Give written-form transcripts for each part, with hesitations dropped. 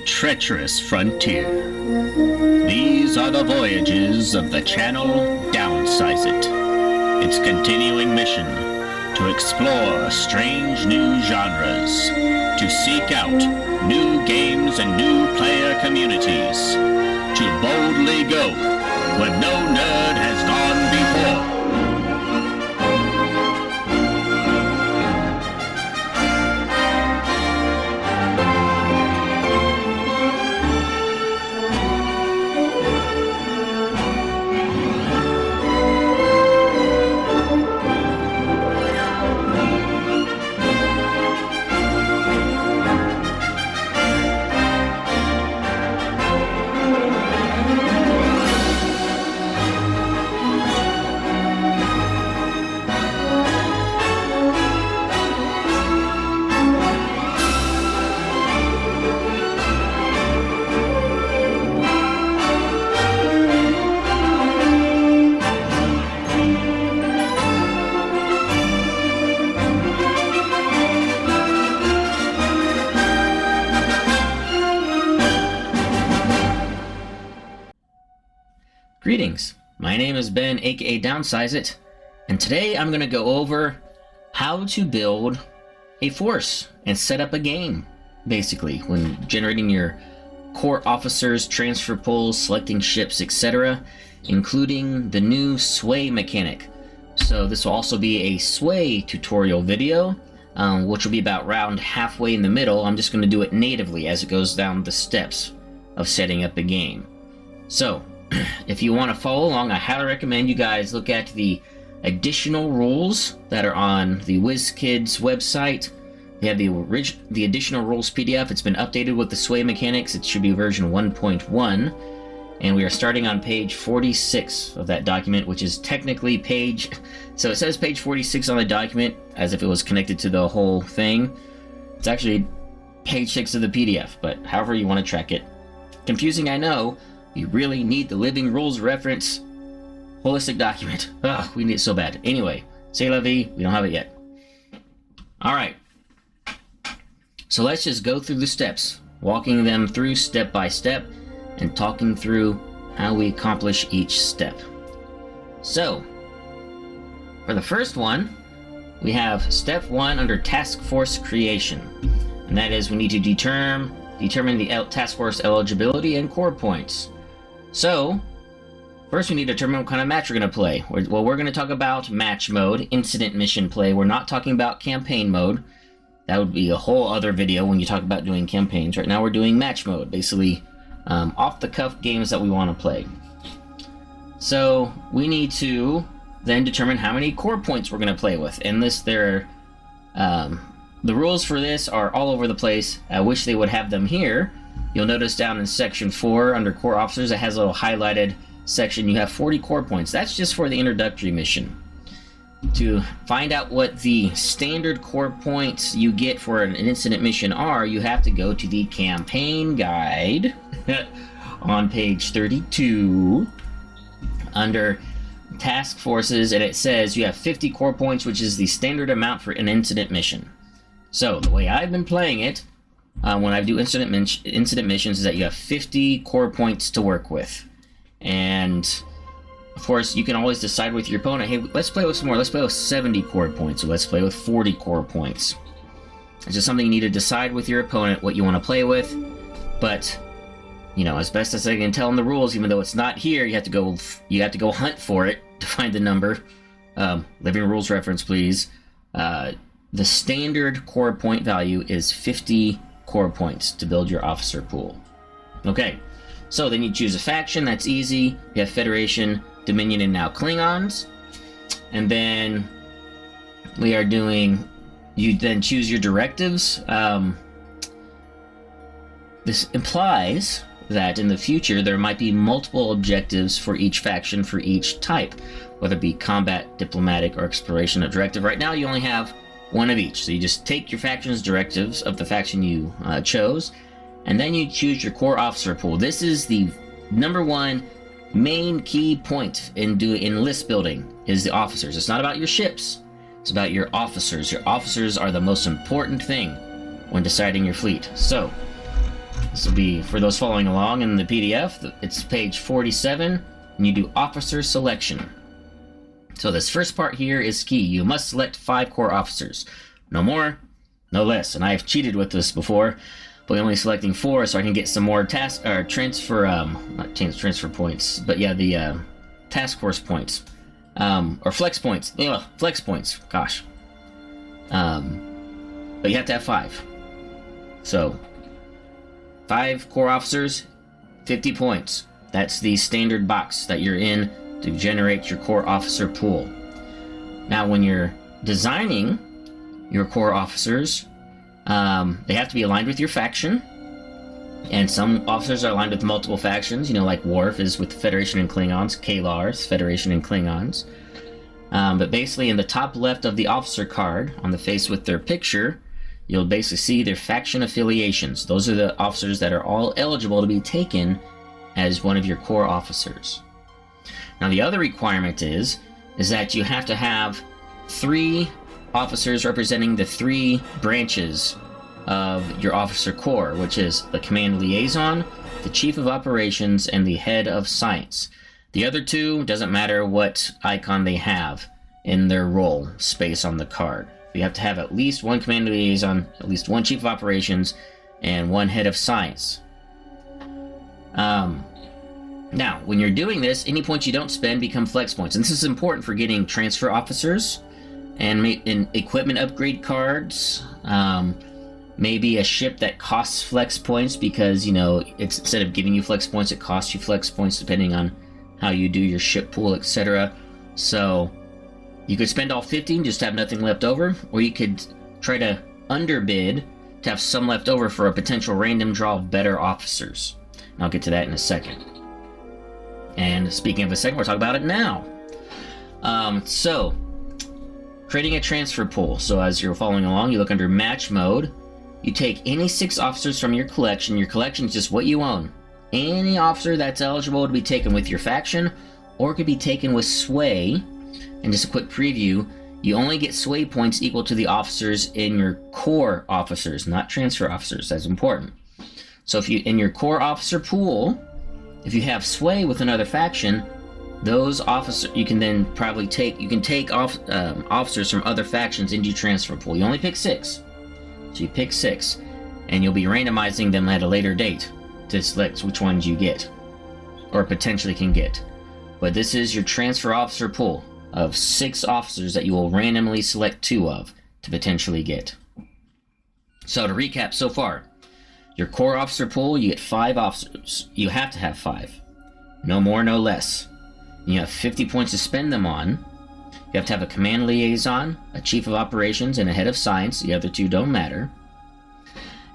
treacherous frontier. These are the voyages of the channel Downsize It. Its continuing mission: to explore strange new genres, to seek out new games and new player communities, to boldly go where no nerd has gone before. Greetings, my name is Ben, aka Downsize It, and today I'm going to go over how to build a force and set up a game, basically, when generating your core officers, transfer pools, selecting ships, etc., including the new sway mechanic. So this will also be a sway tutorial video, which will be about around halfway in the middle. I'm just going to do it natively as it goes down the steps of setting up a game. So, if you want to follow along, I highly recommend you guys look at the additional rules that are on the WizKids website. They have the additional rules PDF. It's been updated with the sway mechanics. It should be version 1.1. And we are starting on page 46 of that document, which is technically page... So it says page 46 on the document as if it was connected to the whole thing. It's actually page 6 of the PDF, but however you want to track it. Confusing, I know. You really need the living rules reference holistic document. Ugh, we need it so bad. Anyway, c'est la vie, we don't have it yet. Alright. So let's just go through the steps, walking them through step by step, and talking through how we accomplish each step. So, for the first one, we have step 1 under task force creation. And that is we need to determine the task force eligibility and core points. So, first we need to determine what kind of match we're going to play. Well, we're going to talk about match mode, incident mission play. We're not talking about campaign mode. That would be a whole other video when you talk about doing campaigns. Right now we're doing match mode, basically off-the-cuff games that we want to play. So, we need to then determine how many core points we're going to play with. And the rules for this are all over the place. I wish they would have them here. You'll notice down in section 4 under core officers, it has a little highlighted section. You have 40 core points. That's just for the introductory mission. To find out what the standard core points you get for an incident mission are, you have to go to the campaign guide on page 32 under task forces, and it says you have 50 core points, which is the standard amount for an incident mission. So, the way I've been playing it, when I do incident missions, is that you have 50 core points to work with. And, of course, you can always decide with your opponent, hey, let's play with some more. Let's play with 70 core points, or let's play with 40 core points. It's just something you need to decide with your opponent what you want to play with. But, you know, as best as I can tell in the rules, even though it's not here, you have to go hunt for it to find the number. Living rules reference, please. The standard core point value is 50 core points to build your officer pool. Okay, so then you choose a faction. That's easy. You have Federation, Dominion, and now Klingons. And then we are doing... You then choose your directives. This implies that in the future there might be multiple objectives for each faction for each type, whether it be combat, diplomatic, or exploration directive. Right now you only have one of each, so you just take your faction's directives of the faction you chose, and then you choose your core officer pool. This is the number one main key point in list building, is the officers. It's not about your ships, it's about your officers. Your officers are the most important thing when deciding your fleet. So This will be, for those following along in the PDF, it's page 47, and you do officer selection. So this first part here is key. You must select 5 corps officers. No more, no less. And I've cheated with this before, but only selecting 4 so I can get some more transfer points, but yeah, the task force points. Or flex points. Ugh, flex points, gosh. But you have to have 5. So, 5 corps officers, 50 points. That's the standard box that you're in to generate your corps officer pool. Now, when you're designing your corps officers, they have to be aligned with your faction. And some officers are aligned with multiple factions, like Worf is with the Federation and Klingons, Kalar's Federation and Klingons. But basically, in the top left of the officer card, on the face with their picture, you'll basically see their faction affiliations. Those are the officers that are all eligible to be taken as one of your corps officers. Now, the other requirement is that you have to have 3 officers representing the 3 branches of your officer corps, which is the command liaison, the chief of operations, and the head of science. The other 2, doesn't matter what icon they have in their role space on the card. You have to have at least 1 command liaison, at least 1 chief of operations, and 1 head of science. Now, when you're doing this, any points you don't spend become flex points. And this is important for getting transfer officers and equipment upgrade cards. Maybe a ship that costs flex points because, it's instead of giving you flex points, it costs you flex points depending on how you do your ship pool, etc. So you could spend all 50 and just have nothing left over, or you could try to underbid to have some left over for a potential random draw of better officers. And I'll get to that in a second. And speaking of a second, we'll talk about it now. So, creating a transfer pool. So as you're following along, you look under match mode. You take any 6 officers from your collection. Your collection is just what you own. Any officer that's eligible to be taken with your faction, or could be taken with sway. And just a quick preview, you only get sway points equal to the officers in your corps officers, not transfer officers. That's important. So if you, in your corps officer pool, if you have sway with another faction, those officers, you can then probably take, officers from other factions into your transfer pool. You only pick 6. So you pick 6, and you'll be randomizing them at a later date to select which ones you get, or potentially can get. But this is your transfer officer pool of 6 officers that you will randomly select 2 of to potentially get. So to recap so far, your corps officer pool, you get 5 officers. You have to have 5. No more, no less. You have 50 points to spend them on. You have to have a command liaison, a chief of operations, and a head of science. The other 2 don't matter.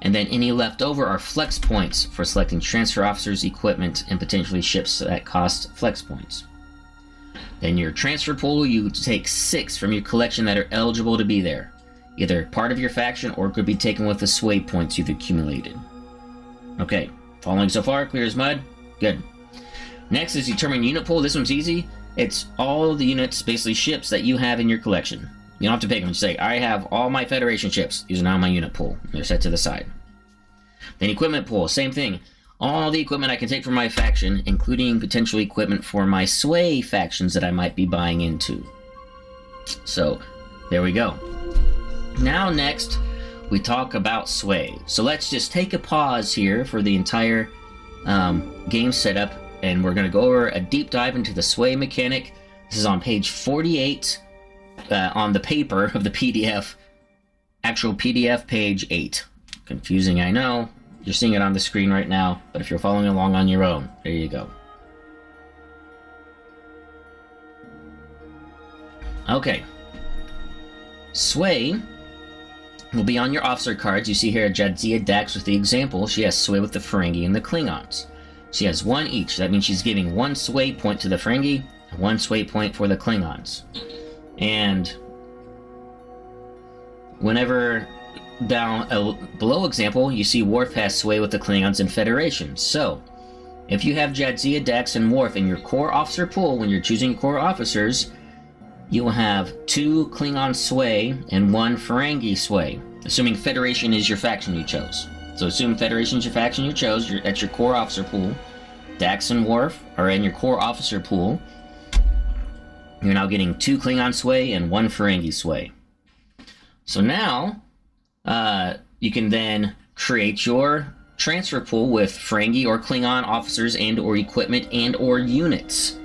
And then any left over are flex points for selecting transfer officers, equipment, and potentially ships that cost flex points. Then your transfer pool, you take 6 from your collection that are eligible to be there. Either part of your faction or could be taken with the sway points you've accumulated. Okay, following so far, clear as mud? Good. Next is determine unit pool. This one's easy. It's all the units, basically ships, that you have in your collection. You don't have to pick them. Just say, I have all my Federation ships. These are now my unit pool. They're set to the side. Then equipment pool, same thing. All the equipment I can take from my faction, including potential equipment for my sway factions that I might be buying into. So, there we go. Now next, we talk about sway. So let's just take a pause here for the entire game setup, and we're going to go over a deep dive into the sway mechanic. This is on page 48 on the paper of the PDF, actual PDF page 8. Confusing, I know. You're seeing it on the screen right now, but if you're following along on your own, there you go. Okay. Sway will be on your officer cards. You see here Jadzia Dax with the example. She has sway with the Ferengi and the Klingons. She has 1 each. That means she's giving 1 sway point to the Ferengi and 1 sway point for the Klingons. And whenever down below example, you see Worf has sway with the Klingons and Federation. So, if you have Jadzia Dax and Worf in your core officer pool when you're choosing core officers, you will have 2 Klingon sway and 1 Ferengi sway, assuming Federation is your faction you chose. So assume Federation's your faction you chose. That's your core officer pool. Dax and Worf are in your core officer pool. You're now getting 2 Klingon sway and 1 Ferengi sway. So now, you can then create your transfer pool with Ferengi or Klingon officers and or equipment and or units.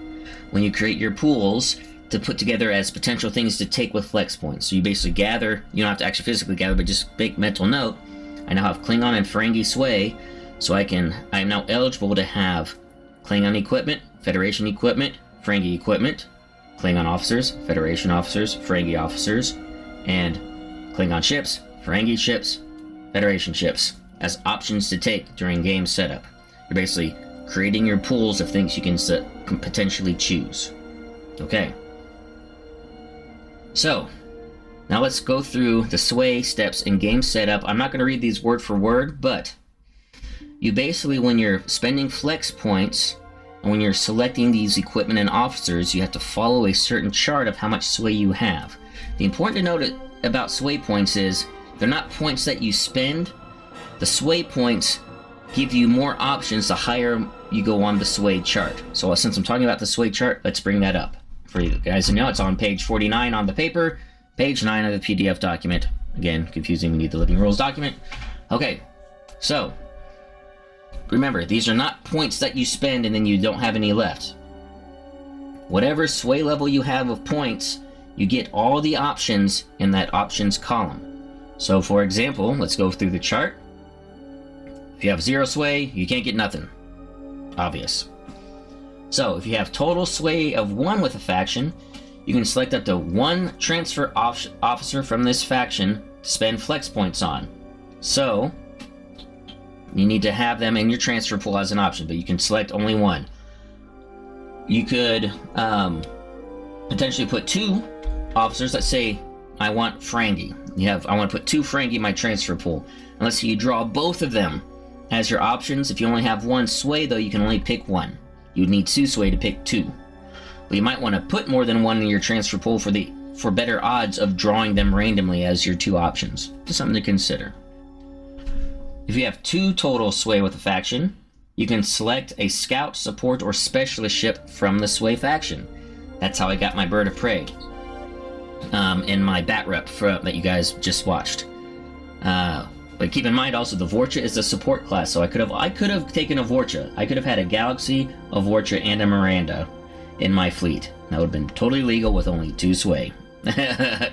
When you create your pools to put together as potential things to take with flex points. So you basically gather, you don't have to actually physically gather, but just make mental note. I now have Klingon and Ferengi sway, so I am now eligible to have Klingon equipment, Federation equipment, Ferengi equipment, Klingon officers, Federation officers, Ferengi officers, and Klingon ships, Ferengi ships, Federation ships as options to take during game setup. You're basically creating your pools of things you can potentially choose. Okay. So, now let's go through the sway steps in game setup. I'm not going to read these word for word, but you basically, when you're spending flex points, and when you're selecting these equipment and officers, you have to follow a certain chart of how much sway you have. The important to note about sway points is they're not points that you spend. The sway points give you more options the higher you go on the sway chart. So since I'm talking about the sway chart, let's bring that up for you guys to know. It's on page 49 on the paper, page 9 of the PDF document. Again, confusing, we need the Living Rules document. Okay, so remember, these are not points that you spend and then you don't have any left. Whatever sway level you have of points, you get all the options in that options column. So for example, let's go through the chart. If you have 0 sway, you can't get nothing. Obvious. So if you have total sway of 1 with a faction, you can select up to 1 transfer officer from this faction to spend flex points on. So you need to have them in your transfer pool as an option, but you can select only 1. You could potentially put 2 officers. Let's say I want Ferengi. I want to put 2 Ferengi in my transfer pool. And let's say you draw both of them as your options. If you only have 1 sway, though, you can only pick 1. You would need 2 sway to pick 2. But you might want to put more than 1 in your transfer pool for better odds of drawing them randomly as your 2 options. Just something to consider. If you have 2 total sway with a faction, you can select a scout, support, or specialist ship from the sway faction. That's how I got my bird of prey in my bat rep that you guys just watched. But keep in mind also the Vorcha is a support class, so I could have taken a Vorcha. I could have had a Galaxy, a Vorcha, and a Miranda in my fleet. That would have been totally legal with only 2 sway.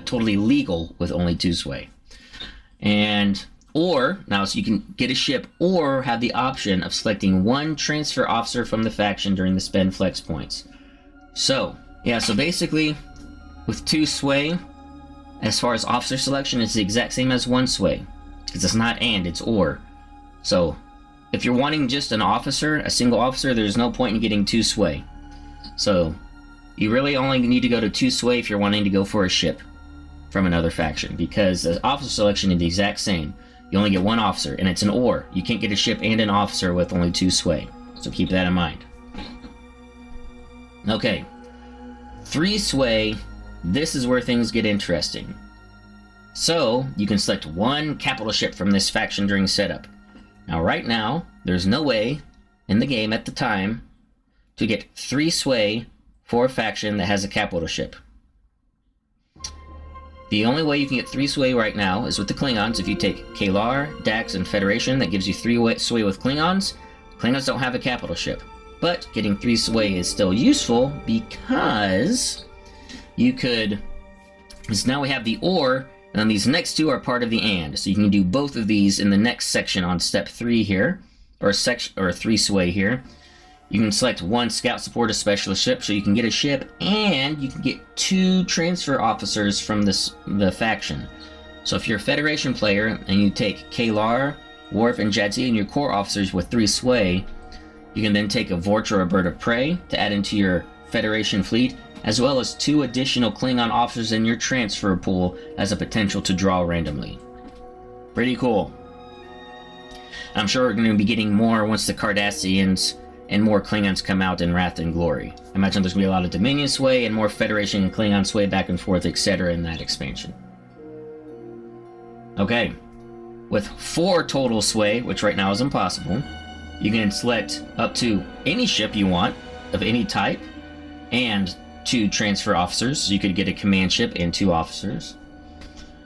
Totally legal with only 2 sway. So you can get a ship or have the option of selecting 1 transfer officer from the faction during the spend flex points. So basically, with 2 sway, as far as officer selection, it's the exact same as 1 sway. Because it's not and, it's or. So, if you're wanting just an officer, a single officer, there's no point in getting 2 sway. So, you really only need to go to 2 sway if you're wanting to go for a ship from another faction. Because the officer selection is the exact same. You only get 1 officer, and it's an or. You can't get a ship and an officer with only 2 sway. So keep that in mind. Okay. 3 sway, this is where things get interesting. So, you can select 1 capital ship from this faction during setup. Now, right now, there's no way in the game at the time to get 3 sway for a faction that has a capital ship. The only way you can get 3 sway right now is with the Klingons. If you take Kalar, Dax, and Federation, that gives you 3 sway with Klingons. Klingons don't have a capital ship. But getting 3 sway is still useful because you could... Because now we have the or, and then these next 2 are part of the and. So you can do both of these in the next section on step 3 here, or 3 sway here. You can select 1 scout support, a specialist ship, so you can get a ship, and you can get 2 transfer officers from the faction. So if you're a Federation player and you take Kalar, Worf, and Jadzia and your core officers with 3 sway, you can then take a Vorcha or a bird of prey to add into your Federation fleet, as well as 2 additional Klingon officers in your transfer pool as a potential to draw randomly. Pretty cool. I'm sure we're going to be getting more once the Cardassians and more Klingons come out in Wrath and Glory. I imagine there's going to be a lot of Dominion sway and more Federation and Klingon sway back and forth, etc. in that expansion. Okay. with 4 total sway, which right now is impossible. You can select up to any ship you want of any type and 2 transfer officers, so you could get a command ship and 2 officers.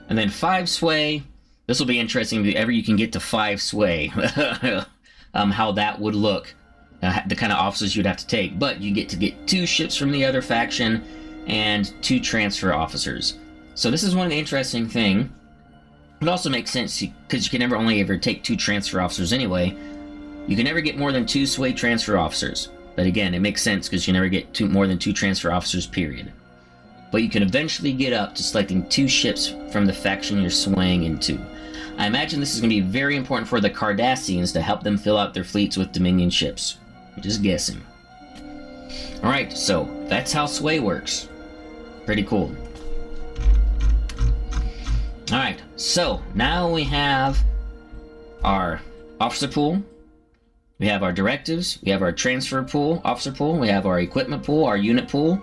And then 5 sway. This will be interesting if ever you can get to 5 sway. How that would look, the kind of officers you'd have to take. But you get to get 2 ships from the other faction and 2 transfer officers. So this is one interesting thing. It also makes sense because you can never only ever take 2 transfer officers anyway. You can never get more than 2 sway transfer officers. But again, it makes sense because you never get more than 2 transfer officers, period. But you can eventually get up to selecting 2 ships from the faction you're swaying into. I imagine this is going to be very important for the Cardassians to help them fill out their fleets with Dominion ships. I'm just guessing. Alright, so that's how sway works. Pretty cool. Alright, so now we have our officer pool. We have our directives, we have our transfer pool, officer pool, we have our equipment pool, our unit pool.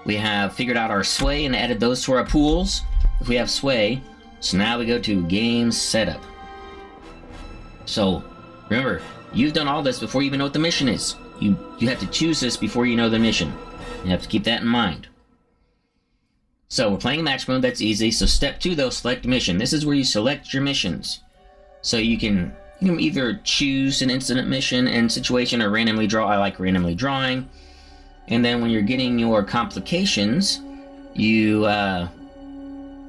We have figured out our sway and added those to our pools if we have sway. So now we go to game setup. So remember, you've done all this before you even know what the mission is. You have to choose this before you know the mission. You have to keep that in mind. So we're playing match mode, that's easy. So step 2 though, select mission. This is where you select your missions. So you can either choose an incident mission and situation or randomly draw. I like randomly drawing. And then when you're getting your complications, you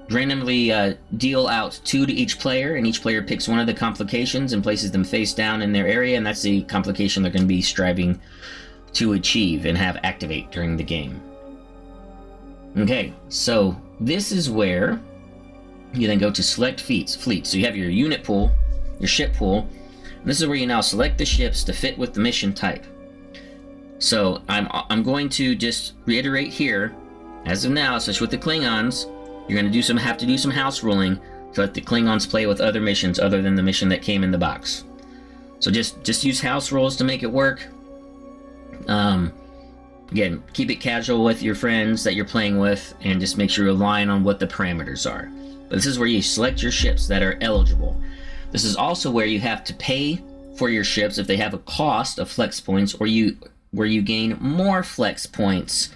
randomly deal out 2 to each player, and each player picks one of the complications and places them face down in their area, and that's the complication they're going to be striving to achieve and have activate during the game. Okay, so this is where you then go to select fleets. So you have your unit pool, your ship pool, and this is where you now select the ships to fit with the mission type. So I'm going to just reiterate here, as of now, especially with the Klingons, you're going to have to do some house ruling to let the Klingons play with other missions other than the mission that came in the box. So just use house rules to make it work. Again, keep it casual with your friends that you're playing with, and just make sure you align on what the parameters are. But this is where you select your ships that are eligible. This is also where you have to pay for your ships if they have a cost of flex points, or where you gain more flex points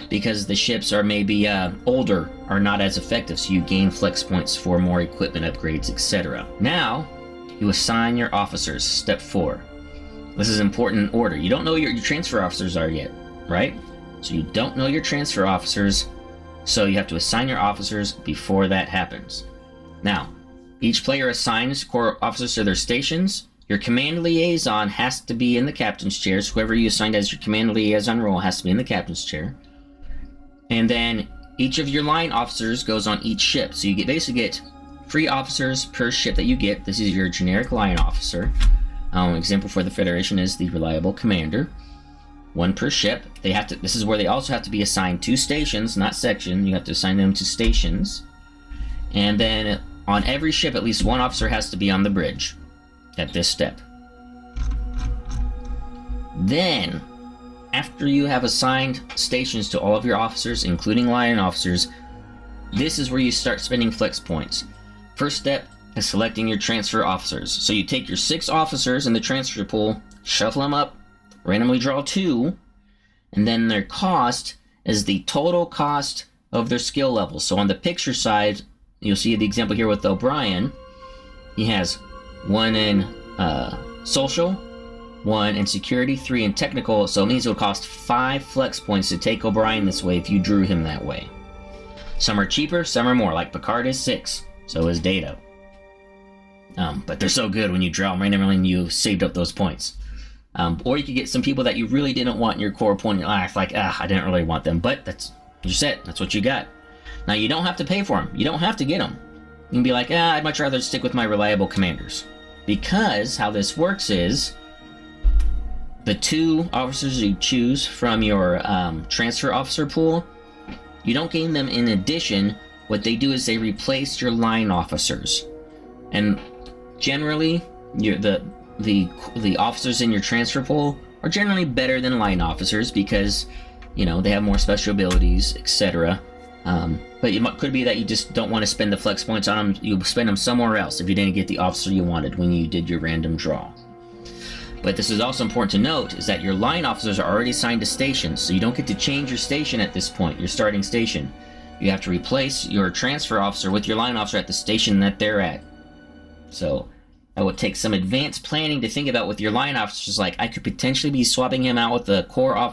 because the ships are maybe older or not as effective, so you gain flex points for more equipment upgrades, etc. Now, you assign your officers, step 4. This is important in order. You don't know who your transfer officers are yet, right? So you don't know your transfer officers, so you have to assign your officers before that happens. Now, each player assigns core officers to their stations. Your command liaison has to be in the captain's chair, so whoever you assigned as your command liaison role has to be in the captain's chair. And then each of your line officers goes on each ship, so you basically get 3 officers per ship that you get. This is your generic line officer. Example for the Federation is the reliable commander. 1 per ship. This is where they also have to be assigned to stations, not section. You have to assign them to stations. And then on every ship, at least 1 officer has to be on the bridge at this step. Then, after you have assigned stations to all of your officers, including line officers, this is where you start spending flex points. First step is selecting your transfer officers. So you take your 6 officers in the transfer pool, shuffle them up, randomly draw 2, and then their cost is the total cost of their skill level. So on the picture side, you'll see the example here with O'Brien. He has 1 in social, 1 in security, 3 in technical, so it means it would cost 5 flex points to take O'Brien this way if you drew him that way. Some are cheaper, some are more, like Picard is 6, so is Data. But they're so good when you draw them randomly and you saved up those points. Or you could get some people that you really didn't want in your core point, I didn't really want them, but you're set, that's what you got. Now you don't have to pay for them, you don't have to get them. You can be like, I'd much rather stick with my reliable commanders. Because how this works is, the 2 officers you choose from your transfer officer pool, you don't gain them in addition. What they do is they replace your line officers. And generally, the officers in your transfer pool are generally better than line officers because, they have more special abilities, etc. But it could be that you just don't want to spend the flex points on them. You'll spend them somewhere else if you didn't get the officer you wanted when you did your random draw. But this is also important to note, is that your line officers are already assigned to stations, so you don't get to change your station at this point, your starting station. You have to replace your transfer officer with your line officer at the station that they're at. So that would take some advanced planning to think about with your line officers, like I could potentially be swapping him out with a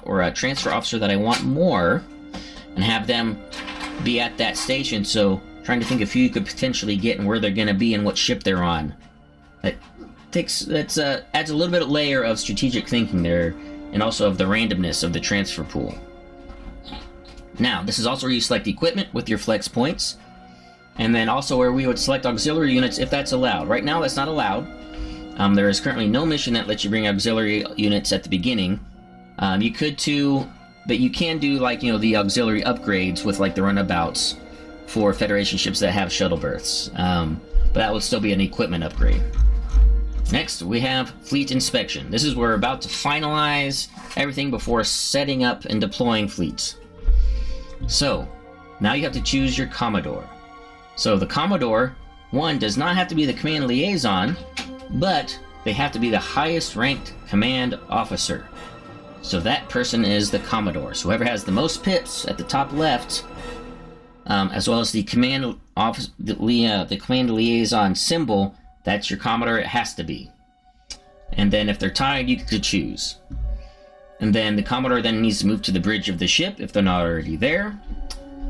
or a transfer officer that I want more, and have them be at that station. So trying to think of who you could potentially get and where they're going to be and what ship they're on. Adds a little bit of layer of strategic thinking there, and also of the randomness of the transfer pool. Now, this is also where you select equipment with your flex points, and then also where we would select auxiliary units if that's allowed. Right now, that's not allowed. There is currently no mission that lets you bring auxiliary units at the beginning. You could too, but you can do the auxiliary upgrades with the runabouts for Federation ships that have shuttle berths. But that would still be an equipment upgrade. Next, we have fleet inspection. This is where we're about to finalize everything before setting up and deploying fleets. So, now you have to choose your Commodore. So the Commodore, one, does not have to be the command liaison, but they have to be the highest ranked command officer. So that person is the Commodore. So whoever has the most pips at the top left, as well as the command liaison symbol, that's your Commodore. It has to be. And then if they're tied, you could choose. And then the Commodore then needs to move to the bridge of the ship if they're not already there.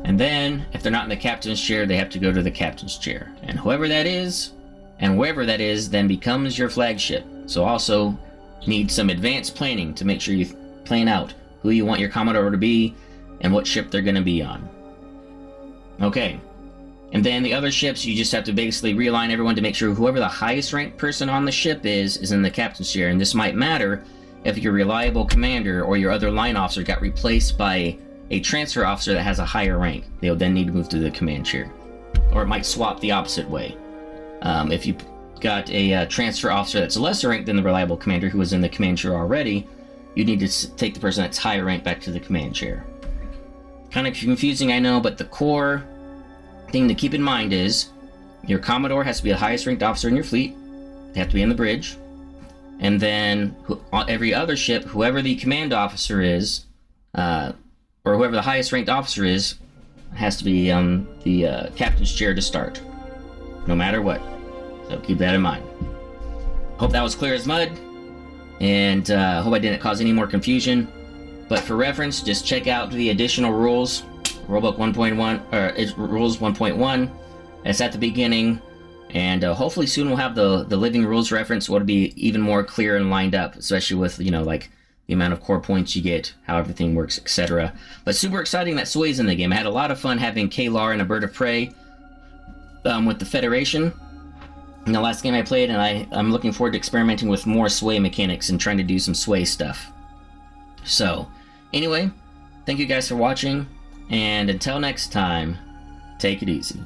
And then if they're not in the captain's chair, they have to go to the captain's chair. And whoever that is, and wherever that is, then becomes your flagship. So also need some advanced planning to make sure you plan out who you want your Commodore to be and what ship they're going to be on. Okay. And then the other ships, you just have to basically realign everyone to make sure whoever the highest ranked person on the ship is in the captain's chair. And this might matter if your reliable commander or your other line officer got replaced by a transfer officer that has a higher rank. They'll then need to move to the command chair. Or it might swap the opposite way. If you got a transfer officer that's lesser ranked than the reliable commander who was in the command chair already, you need to take the person that's higher ranked back to the command chair. Kind of confusing, I know, but the core thing to keep in mind is your Commodore has to be the highest ranked officer in your fleet. They have to be in the bridge. And then every other ship, whoever the command officer is, or whoever the highest ranked officer is, has to be on the captain's chair to start, no matter what. So keep that in mind. Hope that was clear as mud, and hope I didn't cause any more confusion. But for reference, just check out the additional rules, Rulebook 1.1, or Rules 1.1. It's at the beginning, and hopefully soon we'll have the living rules reference. It'll be even more clear and lined up, especially with the amount of core points you get, how everything works, etc. But super exciting that Sway's in the game. I had a lot of fun having Kalar and a Bird of Prey with the Federation in the last game I played, and I'm looking forward to experimenting with more Sway mechanics and trying to do some Sway stuff. So, anyway, thank you guys for watching, and until next time, take it easy.